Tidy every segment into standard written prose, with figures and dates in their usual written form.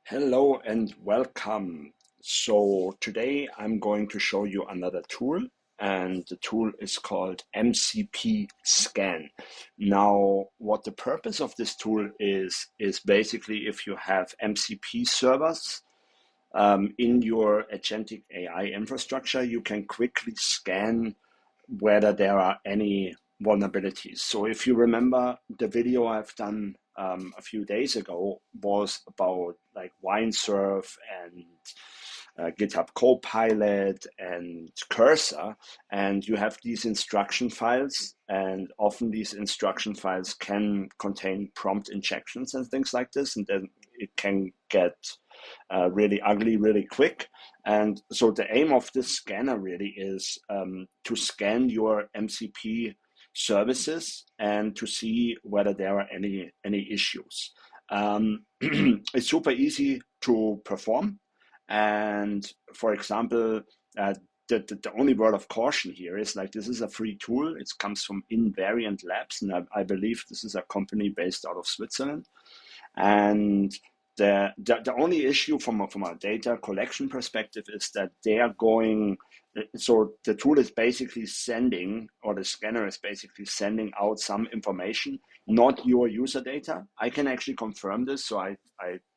Hello and welcome. So today I'm going to show you another tool, and the tool is called MCP scan. Now, what the purpose of this tool is basically if you have MCP servers in your agentic AI infrastructure, you can quickly scan whether there are any vulnerabilities. So if you remember, the video I've done a few days ago was about like Windsurf and GitHub Copilot and Cursor, and you have these instruction files, and often these instruction files can contain prompt injections and things like this, and then it can get really ugly really quick. And so the aim of this scanner really is to scan your MCP services and to see whether there are any issues. It's super easy to perform. And for example, the only word of caution here is like this is a free tool. It comes from Invariant Labs, and I believe this is a company based out of Switzerland. And the only issue from a data collection perspective is that they are going, so the tool is basically sending, or the scanner is basically sending out some information, not your user data. I can actually confirm this. So I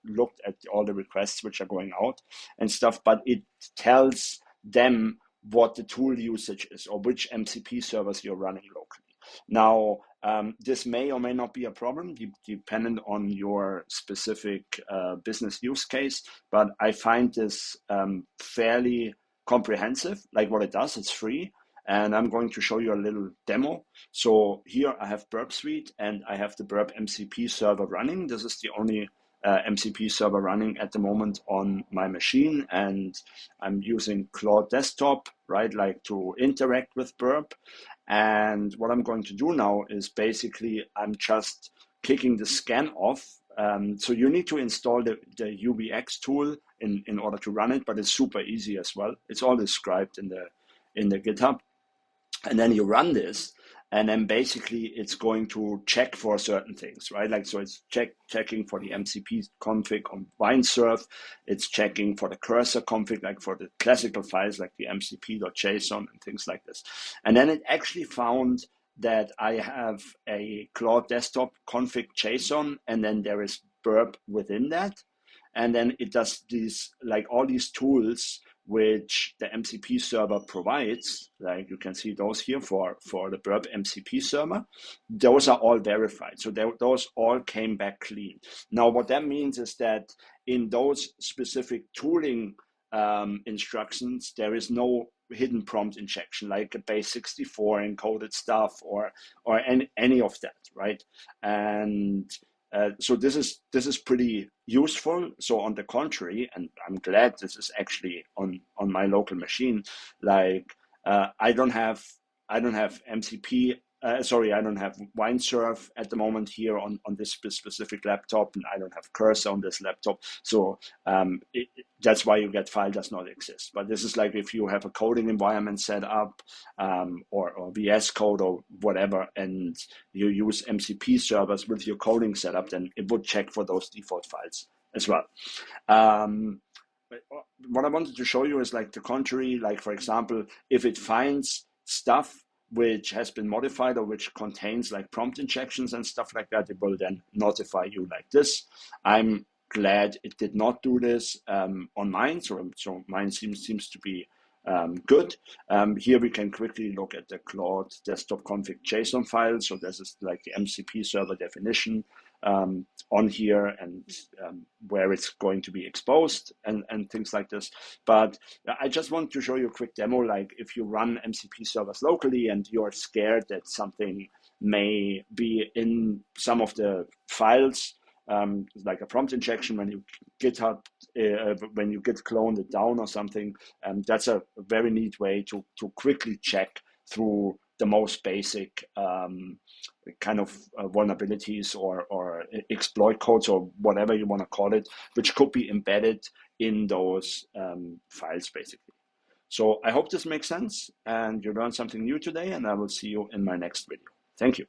looked at all the requests which are going out and stuff, but it tells them what the tool usage is or which MCP servers you're running locally. Now, this may or may not be a problem, dependent on your specific business use case, but I find this fairly comprehensive. Like what it does, it's free, and I'm going to show you a little demo. So here I have Burp Suite, and I have the Burp MCP server running. This is the only MCP server running at the moment on my machine, and I'm using Claude Desktop, right, like to interact with Burp. And what I'm going to do now is basically I'm just kicking the scan off. So you need to install the UBX tool in order to run it, but it's super easy as well. It's all described in the GitHub. And then you run this, and then basically it's going to check for certain things, right? Like, so it's checking for the MCP config on Windsurf. It's checking for the cursor config, like for the classical files, like the mcp.json and things like this. And then it actually found that I have a Claude Desktop config JSON, and then there is Burp within that. And then it does these, like all these tools which the MCP server provides, like you can see those here for the Burp MCP server, those are all verified. So those all came back clean. Now, what that means is that in those specific tooling instructions, there is no hidden prompt injection, like a base 64 encoded stuff or any of that, right? And so this is pretty useful. So on the contrary, and I'm glad this is actually on my local machine. Like I don't have MCP. Sorry, I don't have Windsurf at the moment here on this specific laptop, and I don't have Cursor on this laptop. So that's why you get file does not exist. But this is like if you have a coding environment set up or VS Code or whatever, and you use MCP servers with your coding setup, then it would check for those default files as well. What I wanted to show you is like the contrary. Like, for example, if it finds stuff which has been modified or which contains like prompt injections and stuff like that, it will then notify you like this. I'm glad it did not do this on mine, so mine seems to be good. Here we can quickly look at the Claude desktop config JSON file. So this is like the MCP server definition on here, and where it's going to be exposed and things like this. But I just want to show you a quick demo. Like if you run MCP servers locally and you're scared that something may be in some of the files, like a prompt injection when you when you git clone it down or something, that's a very neat way to quickly check through the most basic kind of vulnerabilities or exploit codes or whatever you want to call it, which could be embedded in those files basically. So I hope this makes sense and you learned something new today, and I will see you in my next video. Thank you.